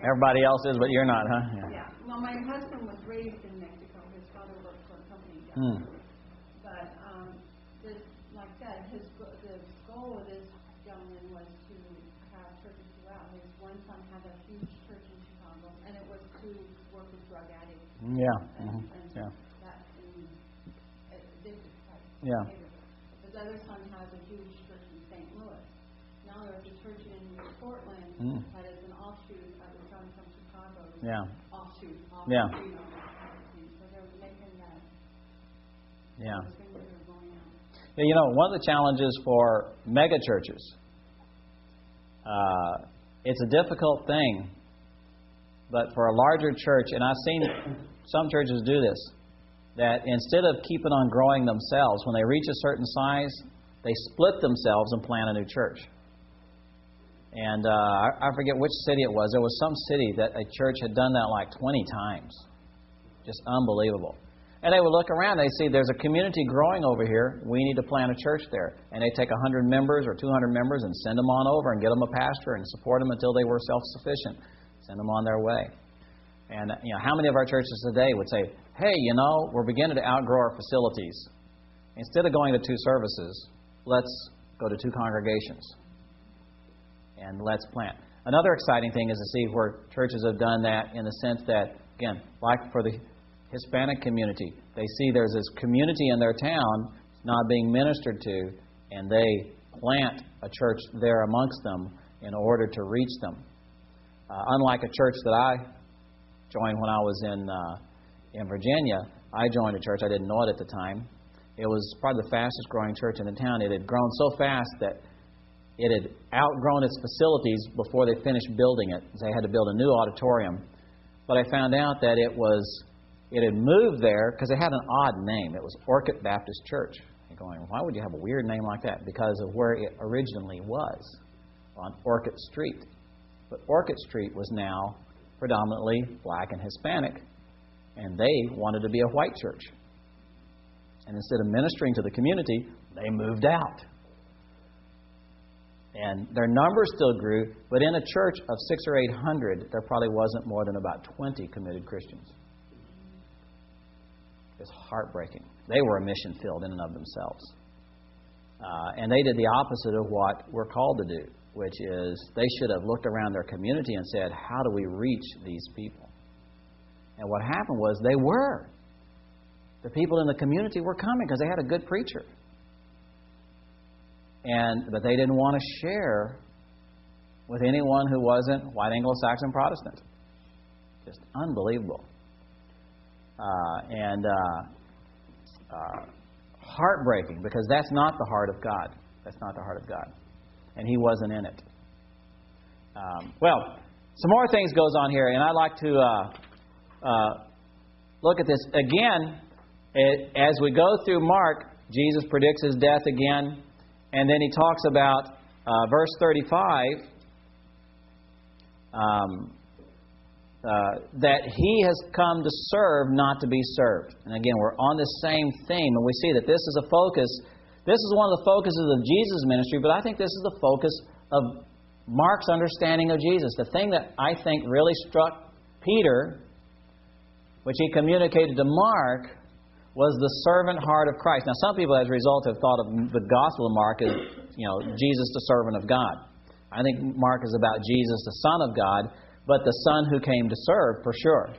Everybody else is, but you're not, huh? Yeah. Well, my husband was raised in Mexico. His father worked for a company down there. But like I said, the goal of this gentleman was to have churches throughout. His one son had a huge church in Chicago, and it was to work with drug addicts. Yeah. And Yeah. that in addicted type. Yeah. His other son has a huge church in St. Louis. Now there's a church in Portland that is an offshoot of the son from Chicago. Yeah. Offshoot. Yeah. So they're making that. Yeah. Those things that are going out. Yeah, you know, one of the challenges for mega churches, it's a difficult thing, but for a larger church, and I've seen some churches do this, that instead of keeping on growing themselves, when they reach a certain size, they split themselves and plant a new church. And I forget which city it was. There was some city that a church had done that like 20 times. Just unbelievable. And they would look around, they see there's a community growing over here. We need to plant a church there. And they take 100 members or 200 members and send them on over and get them a pastor and support them until they were self-sufficient. Send them on their way. And you know, how many of our churches today would say, hey, you know, we're beginning to outgrow our facilities. Instead of going to 2 services, let's go to 2 congregations. And let's plant. Another exciting thing is to see where churches have done that in the sense that, again, like for the Hispanic community, they see there's this community in their town not being ministered to, and they plant a church there amongst them in order to reach them. Unlike a church that I joined when I was in Virginia, I joined a church. I didn't know it at the time. It was probably the fastest growing church in the town. It had grown so fast that it had outgrown its facilities before they finished building it. They had to build a new auditorium. But I found out that it had moved there because it had an odd name. It was Orchid Baptist Church. You're going, why would you have a weird name like that? Because of where it originally was, on Orchid Street. But Orchid Street was now predominantly black and Hispanic, and they wanted to be a white church. And instead of ministering to the community, they moved out. And their numbers still grew, but in a church of 600 or 800, there probably wasn't more than about 20 committed Christians. It's heartbreaking. They were a mission field in and of themselves. And they did the opposite of what we're called to do, which is they should have looked around their community and said, how do we reach these people? And what happened was they were. The people in the community were coming because they had a good preacher. But they didn't want to share with anyone who wasn't white Anglo-Saxon Protestant. Just unbelievable. Heartbreaking, because that's not the heart of God. That's not the heart of God. And He wasn't in it. Well, some more things goes on here, and I'd like to look at this. Again, as we go through Mark, Jesus predicts His death again. And then He talks about verse 35, that He has come to serve, not to be served. And again, we're on this same theme, and we see that this is a focus. This is one of the focuses of Jesus' ministry, but I think this is the focus of Mark's understanding of Jesus. The thing that I think really struck Peter, which he communicated to Mark, was the servant heart of Christ. Now, some people, as a result, have thought of the Gospel of Mark as, Jesus, the servant of God. I think Mark is about Jesus, the Son of God, but the Son who came to serve, for sure.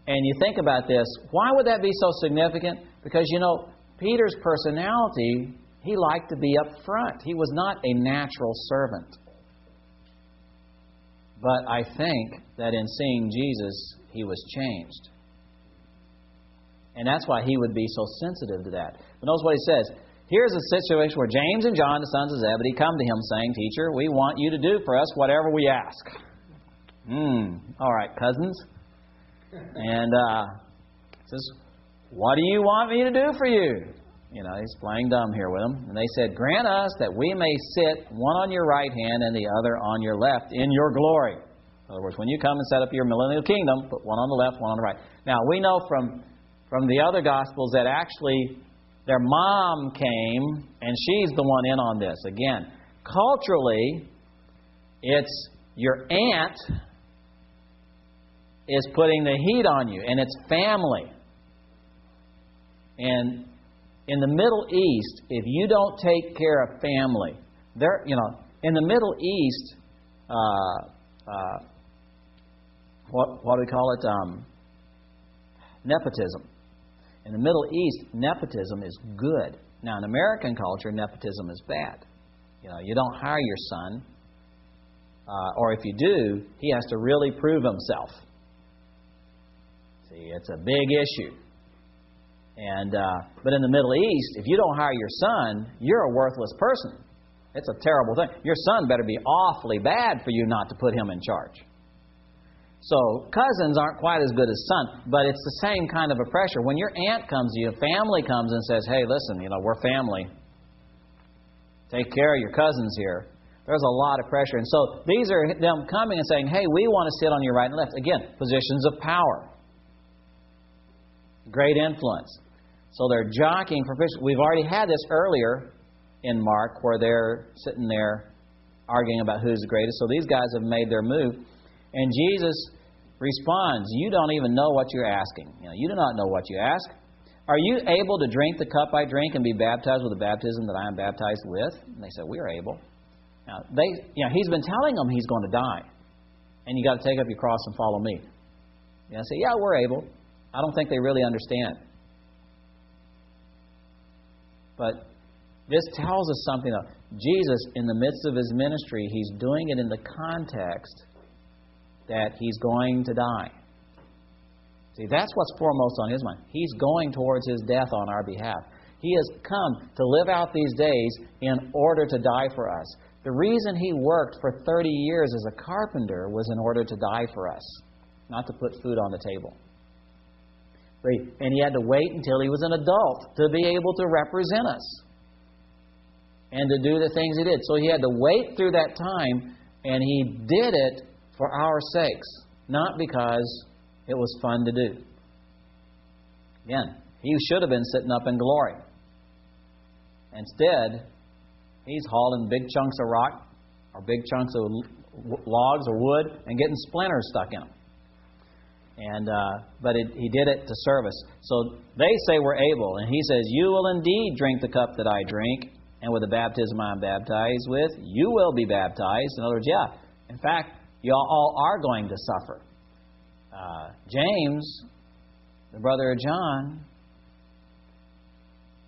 And you think about this, why would that be so significant? Because, Peter's personality, he liked to be up front. He was not a natural servant. But I think that in seeing Jesus, he was changed. And that's why he would be so sensitive to that. But notice what he says. Here's a situation where James and John, the sons of Zebedee, come to him saying, Teacher, we want you to do for us whatever we ask. All right, cousins. And he says, what do you want me to do for you? He's playing dumb here with them. And they said, grant us that we may sit one on your right hand and the other on your left in your glory. In other words, when you come and set up your millennial kingdom, put one on the left, one on the right. Now, we know from the other Gospels that actually their mom came and she's the one in on this. Again, culturally, it's your aunt is putting the heat on you, and it's family. And in the Middle East, if you don't take care of family, in the Middle East, what do we call it? Nepotism. In the Middle East, nepotism is good. Now, in American culture, nepotism is bad. You don't hire your son, or if you do, he has to really prove himself. See, it's a big issue. But in the Middle East, if you don't hire your son, you're a worthless person. It's a terrible thing. Your son better be awfully bad for you not to put him in charge. So cousins aren't quite as good as son, but it's the same kind of a pressure. When your aunt comes to you, family comes and says, hey, listen, we're family. Take care of your cousins here. There's a lot of pressure. And so these are them coming and saying, hey, we want to sit on your right and left. Again, positions of power. Great influence. So they're jockeying for position. We've already had this earlier in Mark where they're sitting there arguing about who's the greatest. So these guys have made their move. And Jesus responds, you don't even know what you're asking. You do not know what you ask. Are you able to drink the cup I drink and be baptized with the baptism that I am baptized with? And they said, we are able. Now, he's been telling them he's going to die. And you got to take up your cross and follow me. They say, yeah, we're able. I don't think they really understand. But this tells us something. Jesus, in the midst of His ministry, He's doing it in the context that He's going to die. See, that's what's foremost on His mind. He's going towards His death on our behalf. He has come to live out these days in order to die for us. The reason He worked for 30 years as a carpenter was in order to die for us, not to put food on the table. And He had to wait until He was an adult to be able to represent us and to do the things He did. So He had to wait through that time, and He did it for our sakes, not because it was fun to do. Again, He should have been sitting up in glory. Instead, He's hauling big chunks of rock or big chunks of logs or wood and getting splinters stuck in them. But He did it to serve us. So they say we're able, and He says, you will indeed drink the cup that I drink, and with the baptism I am baptized with, you will be baptized. In other words, in fact, you all are going to suffer. James, the brother of John,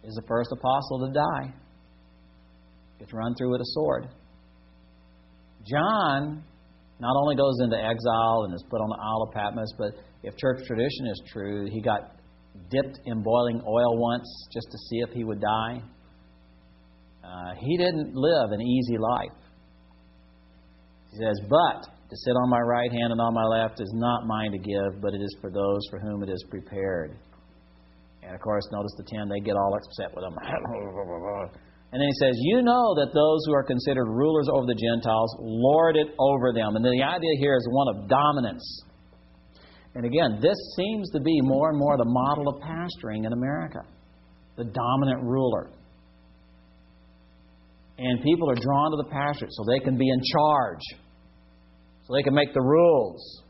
is the first apostle to die. Gets run through with a sword. John not only goes into exile and is put on the Isle of Patmos, but if church tradition is true, he got dipped in boiling oil once just to see if he would die. He didn't live an easy life. He says, but to sit on my right hand and on my left is not mine to give, but it is for those for whom it is prepared. And of course, notice the 10, they get all upset with him. And then he says, you know that those who are considered rulers over the Gentiles lord it over them. And the idea here is one of dominance. And again, this seems to be more and more the model of pastoring in America. The dominant ruler. And people are drawn to the pastorate so they can be in charge. So they can make the rules.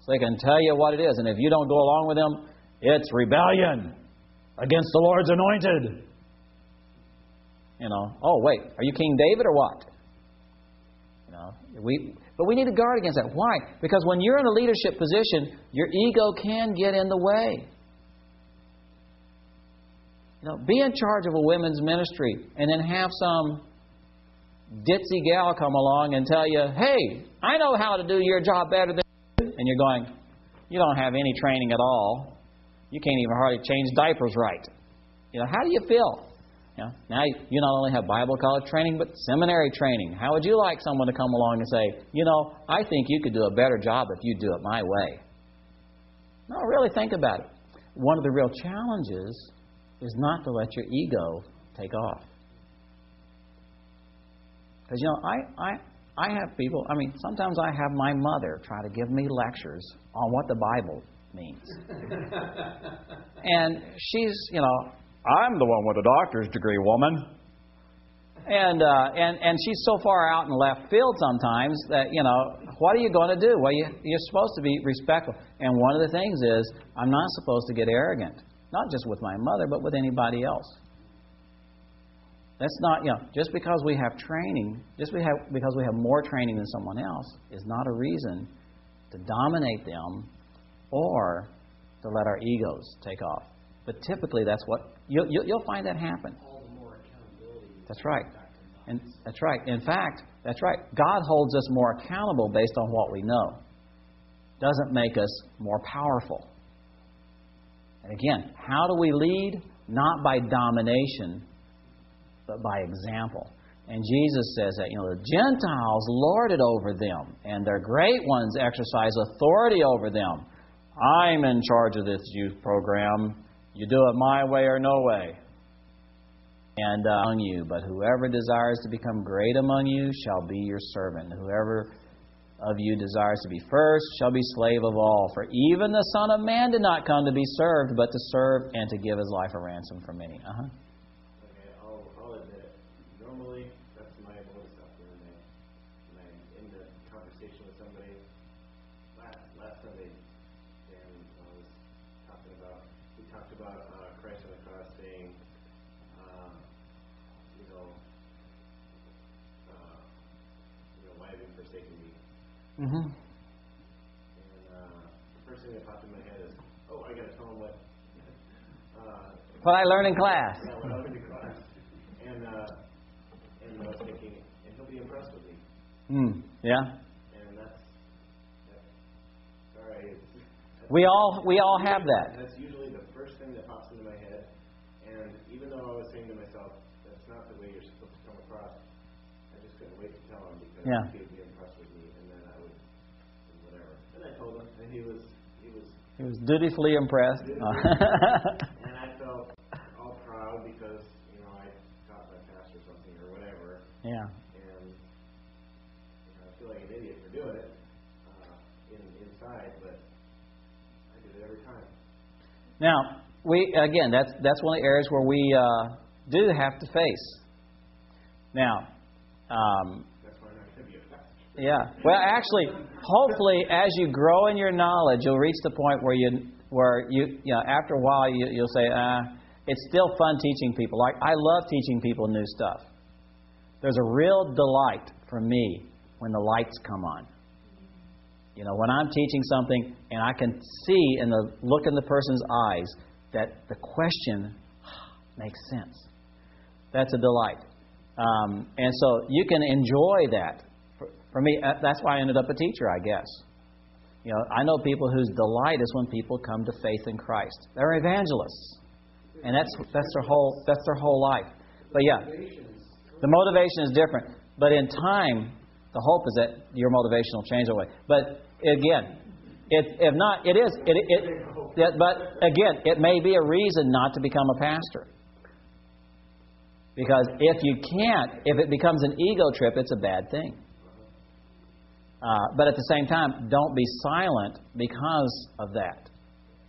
So they can tell you what it is. And if you don't go along with them, it's rebellion against the Lord's anointed. Oh wait, are you King David or what? But we need to guard against that. Why? Because when you're in a leadership position, your ego can get in the way. Be in charge of a women's ministry and then have some ditzy gal come along and tell you, hey, I know how to do your job better than you. And you're going, you don't have any training at all. You can't even hardly change diapers right. How do you feel? Now you not only have Bible college training, but seminary training. How would you like someone to come along and say, I think you could do a better job if you do it my way? No, really think about it. One of the real challenges is not to let your ego take off. Because, I have people, sometimes I have my mother try to give me lectures on what the Bible means. And she's, I'm the one with a doctor's degree, woman. And she's so far out in left field sometimes that, what are you going to do? Well, you're supposed to be respectful. And one of the things is, I'm not supposed to get arrogant. Not just with my mother, but with anybody else. That's not, just because we have training, because we have more training than someone else, is not a reason to dominate them or to let our egos take off. But typically, that's what you'll find that happen. All the more accountability. That's right. And that's right. In fact, that's right. God holds us more accountable based on what we know. Doesn't make us more powerful. And again, how do we lead? Not by domination, but by example. And Jesus says that, the Gentiles lord it over them, and their great ones exercise authority over them. I'm in charge of this youth program. You do it my way or no way. And among you, but whoever desires to become great among you shall be your servant. Whoever of you desires to be first shall be slave of all. For even the Son of Man did not come to be served, but to serve and to give His life a ransom for many. Okay, I'll admit it. Normally, that's my modus operandi. When I'm in the conversation with somebody, last Sunday, Dan was we talked about Christ on the cross saying, why have you forsaken me? Mm-hmm. And the first thing that popped in my head is, I got to tell him what I learned in class. Yeah, what I learned in class. And I was thinking, and he'll be impressed with me. Yeah. And that's sorry. We all have that. That's usually the first thing that pops into my head. And even though I was saying to myself, that's not the way you're supposed to come across, I just couldn't wait to tell him because he would be impressed with me, and then I would, whatever. And I told him, and he was dutifully impressed. And I felt all proud because, I taught my pastor something or whatever. Yeah. And I feel like an idiot for doing it inside, but I did it every time. Now, that's one of the areas where we do have to face. Now, that's why I'm not going to be a pastor. Yeah. Well, actually, hopefully, as you grow in your knowledge, you'll reach the point where you after a while, you'll say, it's still fun teaching people. Like, I love teaching people new stuff. There's a real delight for me when the lights come on. When I'm teaching something and I can see in the look in the person's eyes that the question makes sense. That's a delight. And so you can enjoy that. For me, that's why I ended up a teacher, I guess. I know people whose delight is when people come to faith in Christ. They're evangelists, and that's their whole life. But yeah, the motivation is different. But in time, the hope is that your motivation will change away. But again, if not, it is. But again, it may be a reason not to become a pastor. Because if it becomes an ego trip, it's a bad thing. But at the same time, don't be silent because of that.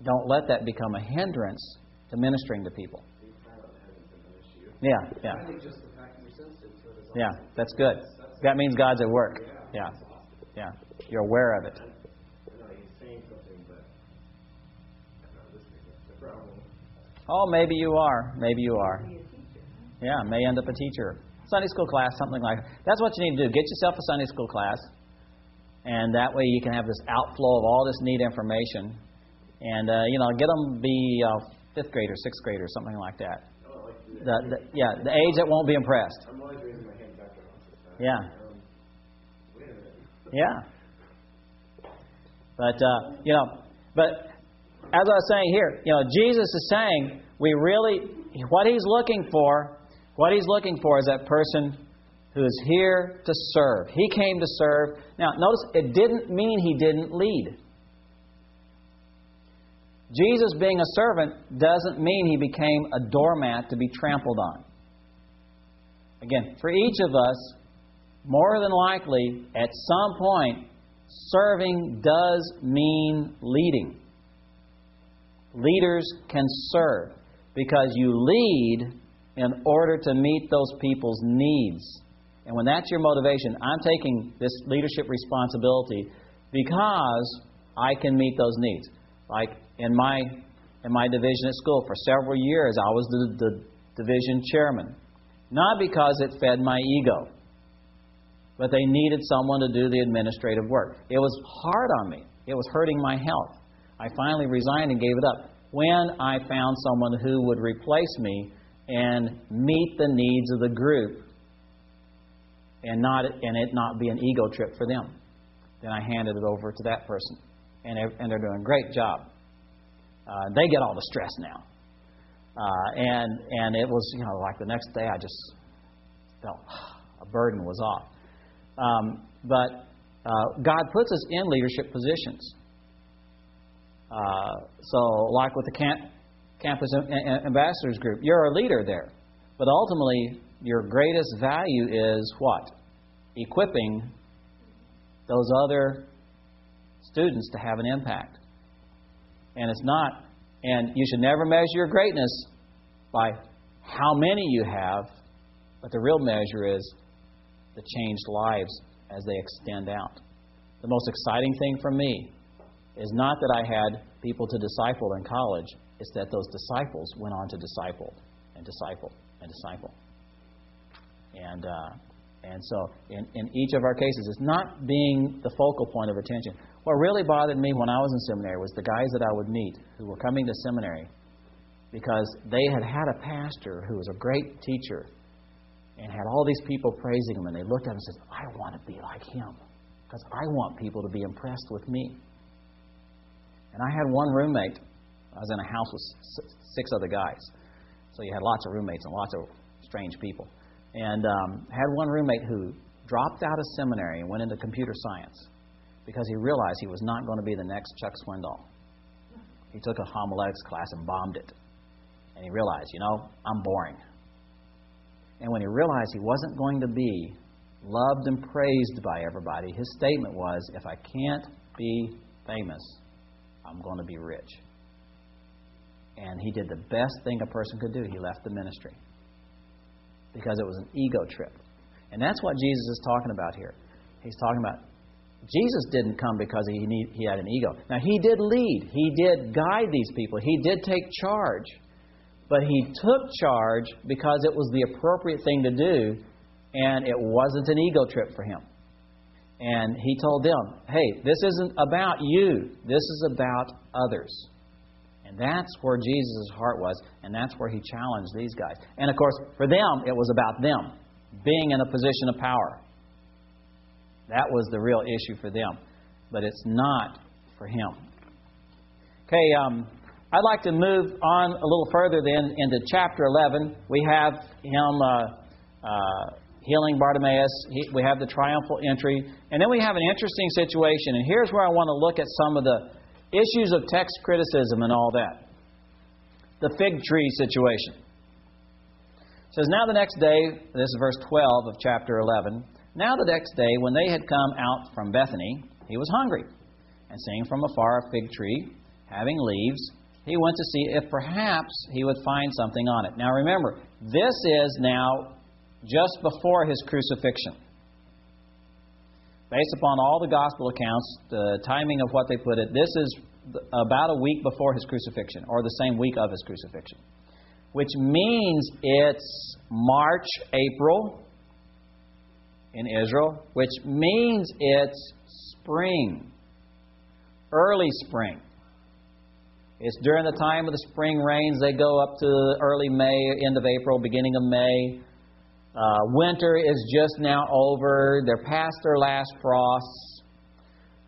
Don't let that become a hindrance to ministering to people. Yeah. I think just the fact that you're sensitive to it is Yeah, that's good. That means God's at work. Yeah. You're aware of it. I know he's saying something, but I'm not listening. That's the problem. Oh, maybe you are. Yeah, may end up a teacher. Sunday school class, something like that. That's what you need to do. Get yourself a Sunday school class. And that way you can have this outflow of all this neat information. And, get them be 5th grade or 6th grade or something like that. Oh, I like to do The that. age that won't be impressed. I'm always raising my hand back to us. Yeah. Wait a minute. Yeah. But, but as I was saying here, Jesus is saying what He's looking for is that person who is here to serve. He came to serve. Now, notice, it didn't mean He didn't lead. Jesus being a servant doesn't mean He became a doormat to be trampled on. Again, for each of us, more than likely, at some point, serving does mean leading. Leaders can serve because you lead in order to meet those people's needs. And when that's your motivation, I'm taking this leadership responsibility because I can meet those needs. Like in my division at school, for several years I was the division chairman. Not because it fed my ego, but they needed someone to do the administrative work. It was hard on me. It was hurting my health. I finally resigned and gave it up when I found someone who would replace me and meet the needs of the group and it not be an ego trip for them. Then I handed it over to that person. And they're doing a great job. They get all the stress now. And it was, like the next day I just felt a burden was off. But God puts us in leadership positions. So like with the Campus Ambassadors Group, you're a leader there. But ultimately, your greatest value is what? Equipping those other students to have an impact. And you should never measure your greatness by how many you have, but the real measure is the changed lives as they extend out. The most exciting thing for me is not that I had people to disciple in college, it's that those disciples went on to disciple and disciple and disciple. And so in each of our cases, it's not being the focal point of attention. What really bothered me when I was in seminary was the guys that I would meet who were coming to seminary because they had a pastor who was a great teacher and had all these people praising him, and they looked at him and said, I want to be like him because I want people to be impressed with me. And I had one roommate. I was in a house with 6 other guys. So you had lots of roommates and lots of strange people. And had one roommate who dropped out of seminary and went into computer science because he realized he was not going to be the next Chuck Swindoll. He took a homiletics class and bombed it. And he realized, I'm boring. And when he realized he wasn't going to be loved and praised by everybody, his statement was, if I can't be famous, I'm going to be rich. And he did the best thing a person could do. He left the ministry because it was an ego trip. And that's what Jesus is talking about here. He's talking about Jesus didn't come because he had an ego. Now, he did lead. He did guide these people. He did take charge. But he took charge because it was the appropriate thing to do, and it wasn't an ego trip for him. And he told them, hey, this isn't about you. This is about others. And that's where Jesus' heart was, and that's where he challenged these guys. And of course, for them, it was about them being in a position of power. That was the real issue for them. But it's not for him. Okay, I'd like to move on a little further then into chapter 11. We have him healing Bartimaeus. We have the triumphal entry. And then we have an interesting situation. And here's where I want to look at some of the issues of text criticism and all that. The fig tree situation. It says, now the next day, this is verse 12 of chapter 11. Now the next day, when they had come out from Bethany, he was hungry. And seeing from afar a fig tree, having leaves, he went to see if perhaps he would find something on it. Now remember, this is now just before his crucifixion. Based upon all the gospel accounts, the timing of what they put it, this is about a week before his crucifixion, or the same week of his crucifixion. Which means it's March, April in Israel, which means it's spring, early spring. It's during the time of the spring rains. They go up to early May, end of April, beginning of May. Winter is just now over. They're past their last frosts.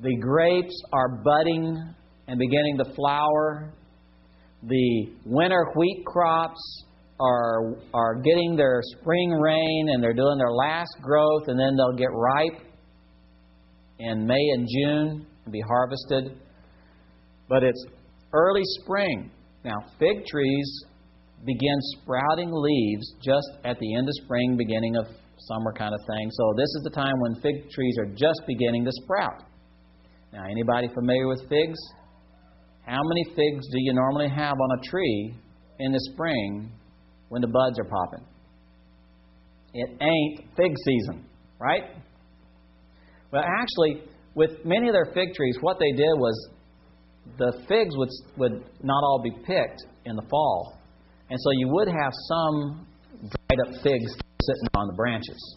The grapes are budding and beginning to flower. The winter wheat crops are getting their spring rain and they're doing their last growth, and then they'll get ripe in May and June and be harvested. But it's early spring. Now, fig trees begin sprouting leaves just at the end of spring, beginning of summer kind of thing. So this is the time when fig trees are just beginning to sprout. Now, anybody familiar with figs? How many figs do you normally have on a tree in the spring when the buds are popping. It ain't fig season, right? Well, actually, with many of their fig trees, what they did was the figs would not all be picked in the fall. And so you would have some dried up figs sitting on the branches.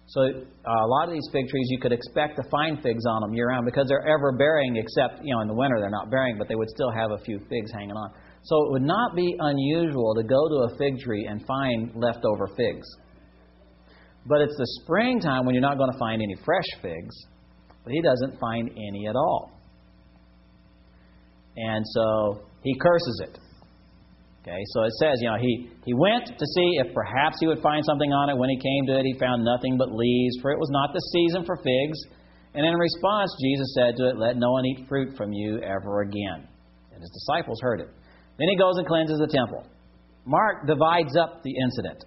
So a lot of these fig trees, you could expect to find figs on them year-round because they're ever bearing, except, in the winter they're not bearing, but they would still have a few figs hanging on. So it would not be unusual to go to a fig tree and find leftover figs. But it's the springtime when you're not going to find any fresh figs, but he doesn't find any at all. And so he curses it. Okay, so it says, he went to see if perhaps he would find something on it. When he came to it, he found nothing but leaves, for it was not the season for figs. And in response, Jesus said to it, "Let no one eat fruit from you ever again." And his disciples heard it. Then he goes and cleanses the temple. Mark divides up the incident.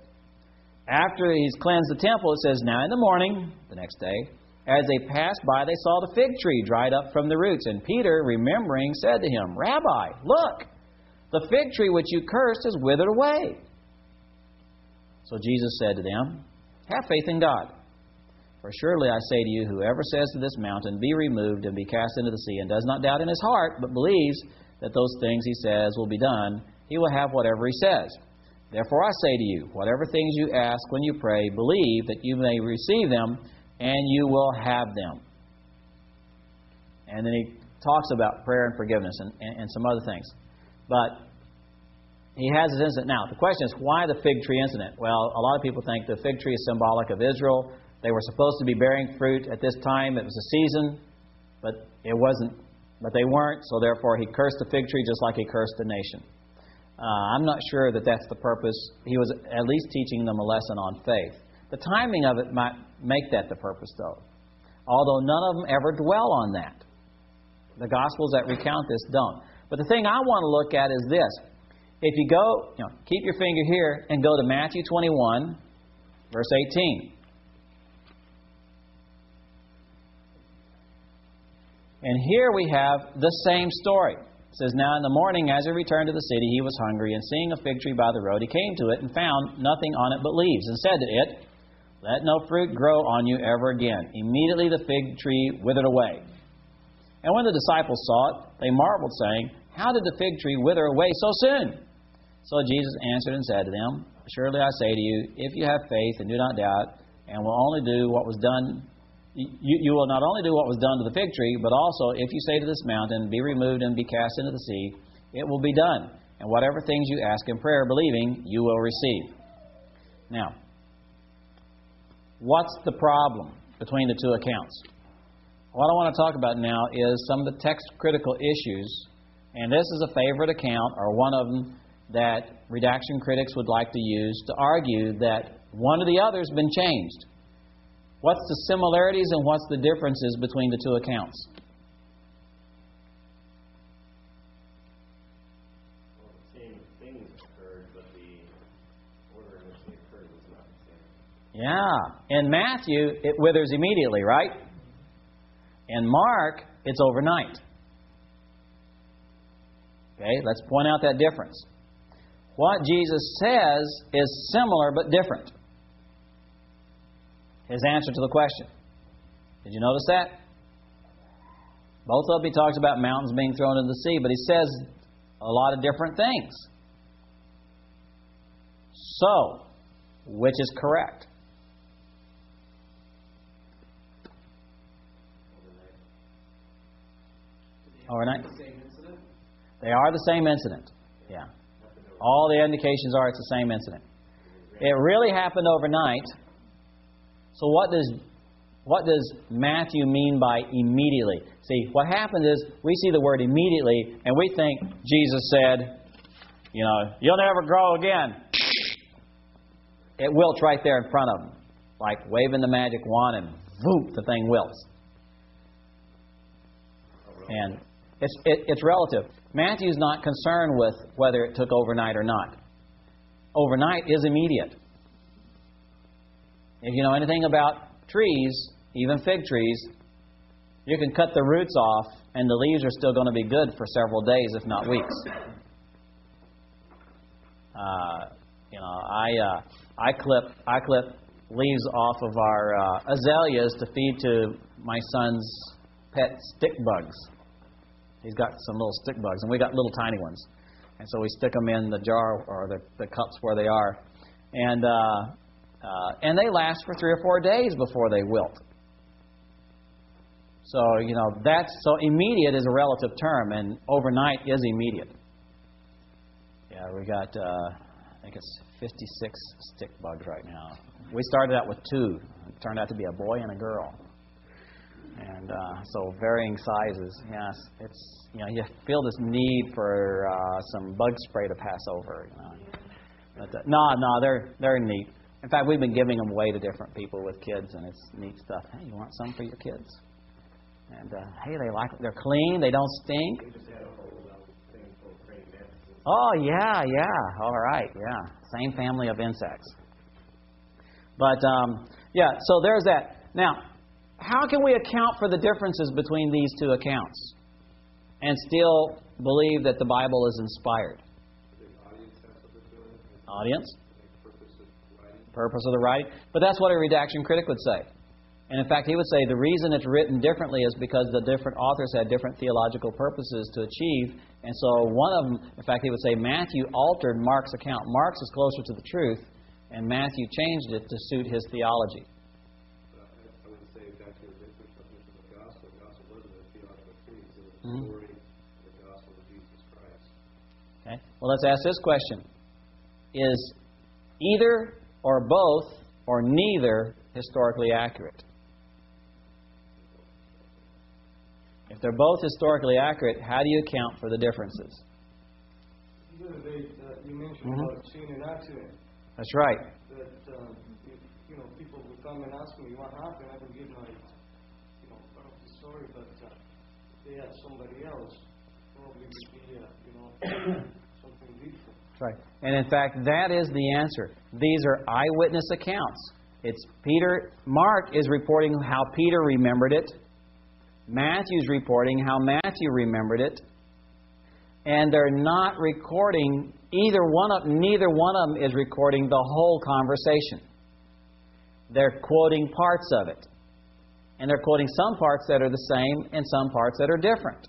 After he's cleansed the temple, it says, "Now in the morning," the next day, "as they passed by, they saw the fig tree dried up from the roots. And Peter, remembering, said to him, 'Rabbi, look, the fig tree which you cursed is withered away.' So Jesus said to them, 'Have faith in God. For surely I say to you, whoever says to this mountain, be removed and be cast into the sea, and does not doubt in his heart, but believes that those things he says will be done, he will have whatever he says. Therefore I say to you, whatever things you ask when you pray, believe that you may receive them, and you will have them.'" And then he talks about prayer and forgiveness and some other things. But he has this incident. Now, the question is, why the fig tree incident? Well, a lot of people think the fig tree is symbolic of Israel. They were supposed to be bearing fruit at this time. It was a season, but it wasn't. But they weren't, so therefore he cursed the fig tree just like he cursed the nation. I'm not sure that that's the purpose. He was at least teaching them a lesson on faith. The timing of it might make that the purpose, though. Although none of them ever dwell on that. The Gospels that recount this don't. But the thing I want to look at is this. If you go, keep your finger here and go to Matthew 21, verse 18. And here we have the same story. It says, "Now in the morning, as he returned to the city, he was hungry, and seeing a fig tree by the road, he came to it and found nothing on it but leaves, and said to it, 'Let no fruit grow on you ever again.' Immediately the fig tree withered away. And when the disciples saw it, they marveled, saying, 'How did the fig tree wither away so soon?' So Jesus answered and said to them, 'Surely I say to you, if you have faith and do not doubt, and will only do what was done, you will not only do what was done to the fig tree, but also if you say to this mountain, be removed and be cast into the sea, it will be done. And whatever things you ask in prayer, believing, you will receive.'" Now, what's the problem between the two accounts? What I want to talk about now is some of the text-critical issues, and this is a favorite account, or one of them, that redaction critics would like to use to argue that one or the other has been changed. What's the similarities and what's the differences between the two accounts? Well, the same things occurred, but the order in which they occurred was not the same. Yeah. In Matthew, it withers immediately, right? In Mark, it's overnight. Okay, let's point out that difference. What Jesus says is similar but different. His answer to the question. Did you notice that? Both of them, he talks about mountains being thrown into the sea, but he says a lot of different things. So, which is correct? Overnight? They are the same incident. Yeah. All the indications are it's the same incident. It really happened overnight. So what does Matthew mean by immediately? See, what happens is we see the word immediately and we think Jesus said, you'll never grow again. It wilts right there in front of them. Like waving the magic wand and whoop, the thing wilts. And it's relative. Matthew's not concerned with whether it took overnight or not. Overnight is immediate. If you know anything about trees, even fig trees, you can cut the roots off and the leaves are still going to be good for several days, if not weeks. I clip leaves off of our azaleas to feed to my son's pet stick bugs. He's got some little stick bugs, and we got little tiny ones. And so we stick them in the jar or the cups where they are. And they last for 3 or 4 days before they wilt. So, so immediate is a relative term, and overnight is immediate. Yeah, we got, I think it's 56 stick bugs right now. We started out with 2. It turned out to be a boy and a girl. And so varying sizes. Yes, it's, you feel this need for some bug spray to pass over. But no, they're neat. In fact, we've been giving them away to different people with kids, and it's neat stuff. Hey, you want some for your kids? And hey, they're clean. They don't stink. We just had a whole thing full of praying mantises. Oh yeah. All right, yeah. Same family of insects. But so there's that. Now, how can we account for the differences between these 2 accounts and still believe that the Bible is inspired? Audience? Purpose of the writing. But that's what a redaction critic would say. And in fact, he would say the reason it's written differently is because the different authors had different theological purposes to achieve. And so one of them, in fact, he would say Matthew altered Mark's account. Mark's is closer to the truth, and Matthew changed it to suit his theology. I would say back to the definition of the gospel. The gospel wasn't a theological truth. It was the story of the gospel of Jesus Christ. Okay. Well, let's ask this question. Is either or both or neither historically accurate? If they're both historically accurate, how do you account for the differences? The other day, you mentioned about seeing an accident. That's right. That people would come and ask me what happened. I would give my, part of the story, but they had somebody else. Probably would be, something different. That's right. And in fact, that is the answer. These are eyewitness accounts. It's Mark is reporting how Peter remembered it. Matthew's reporting how Matthew remembered it. And they're not recording neither one of them is recording the whole conversation. They're quoting parts of it. And they're quoting some parts that are the same and some parts that are different.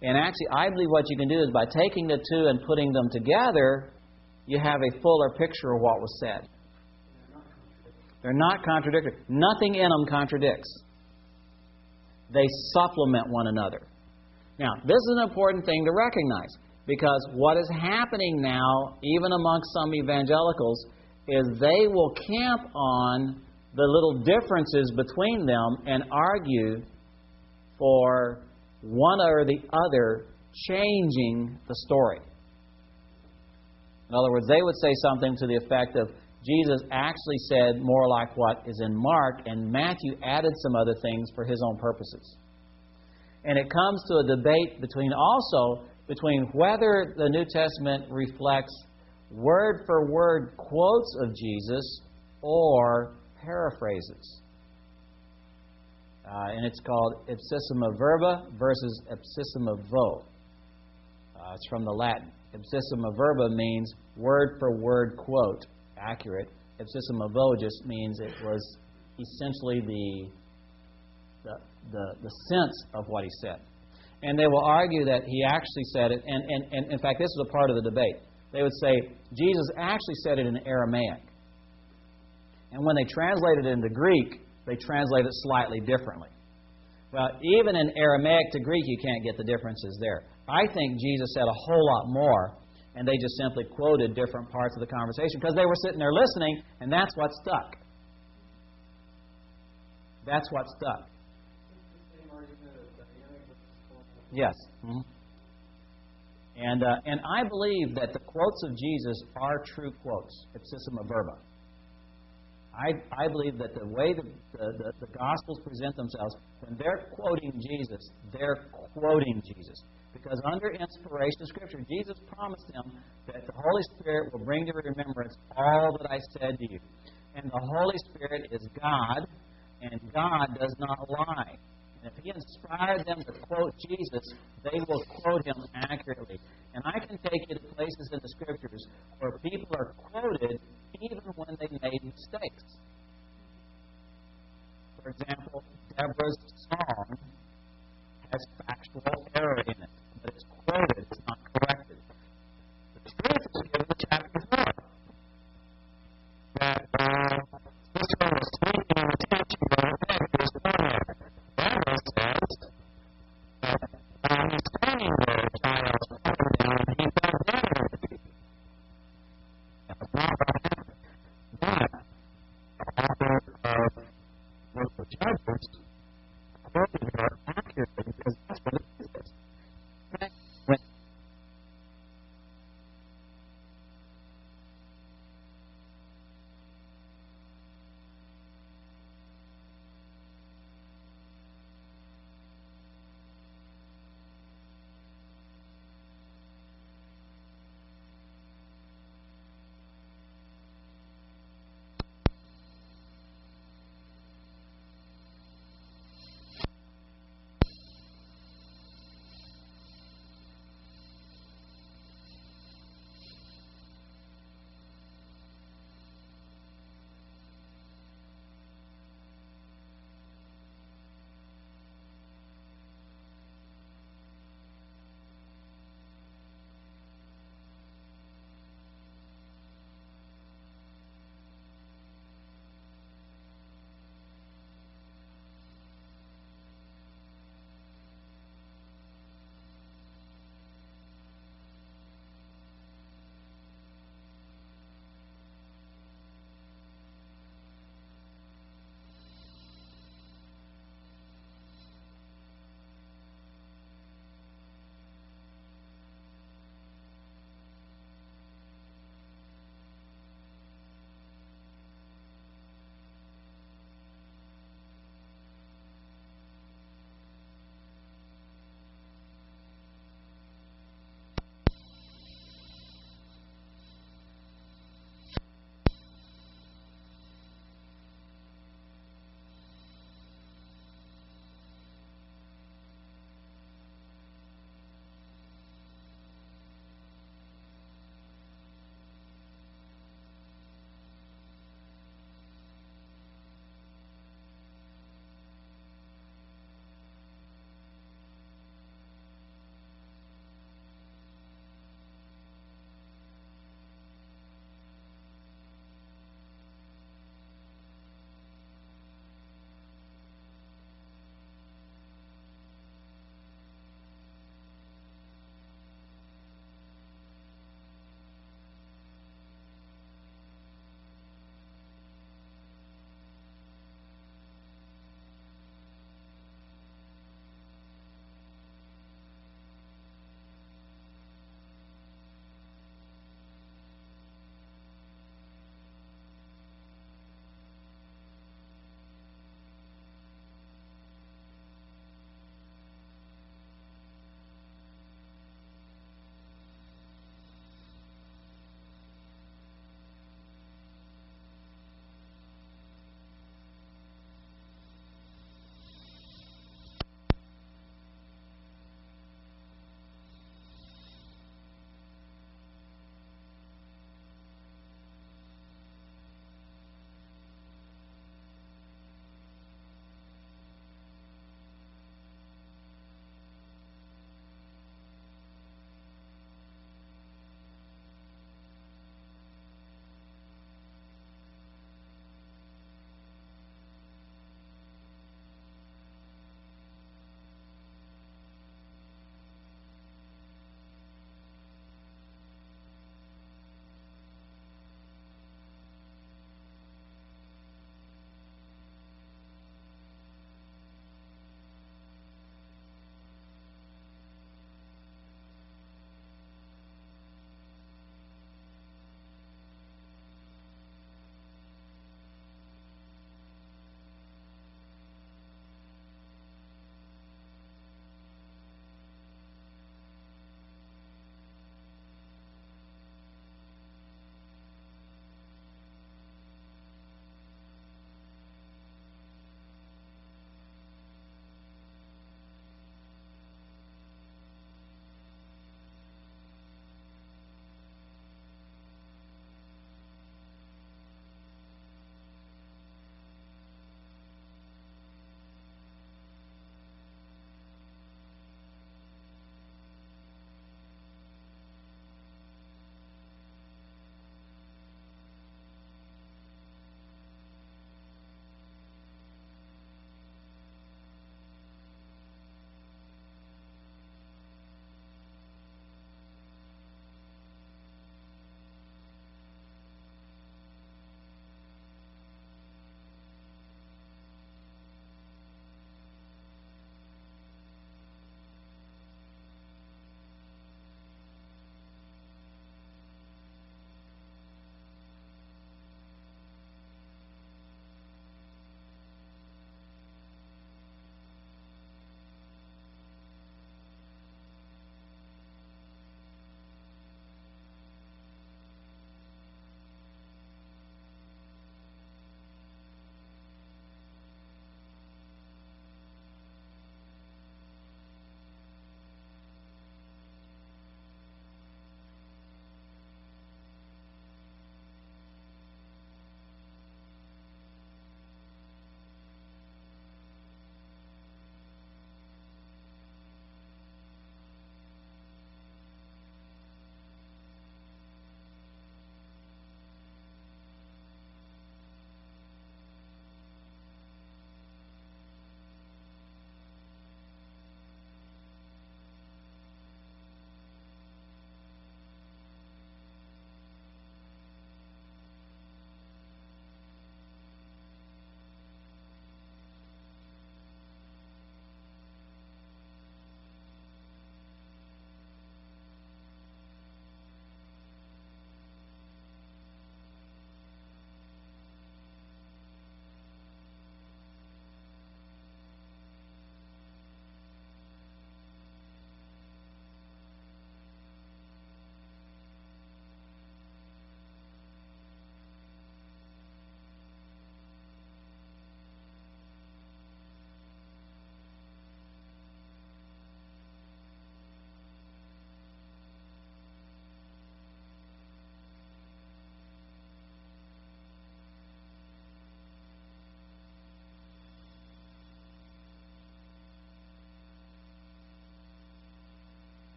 And actually, I believe what you can do is by taking the 2 and putting them together, you have a fuller picture of what was said. They're not contradictory. Nothing in them contradicts. They supplement one another. Now, this is an important thing to recognize, because what is happening now, even amongst some evangelicals, is they will camp on the little differences between them and argue for one or the other changing the story. In other words, they would say something to the effect of, Jesus actually said more like what is in Mark, and Matthew added some other things for his own purposes. And it comes to a debate between whether the New Testament reflects word-for-word quotes of Jesus or paraphrases. And it's called ipsissima verba versus ipsissima vo. It's from the Latin. Ipsissima verba means word-for-word quote, accurate. Ipsissima vo just means it was essentially the sense of what he said. And they will argue that he actually said it, and in fact, this is a part of the debate. They would say Jesus actually said it in Aramaic. And when they translate it into Greek, they translate it slightly differently. Well, even in Aramaic to Greek, you can't get the differences there. I think Jesus said a whole lot more, and they just simply quoted different parts of the conversation because they were sitting there listening, and that's what stuck. That's what stuck. Yes. Mm-hmm. And I believe that the quotes of Jesus are true quotes, ipsissima verba. I believe that the way the Gospels present themselves, when they're quoting Jesus, they're quoting Jesus. Because under inspiration of Scripture, Jesus promised them that the Holy Spirit will bring to remembrance all that I said to you. And the Holy Spirit is God, and God does not lie. And if he inspired them to quote Jesus, they will quote him accurately. And I can take you to places in the Scriptures where people are quoted even when they made mistakes. For example, Deborah's song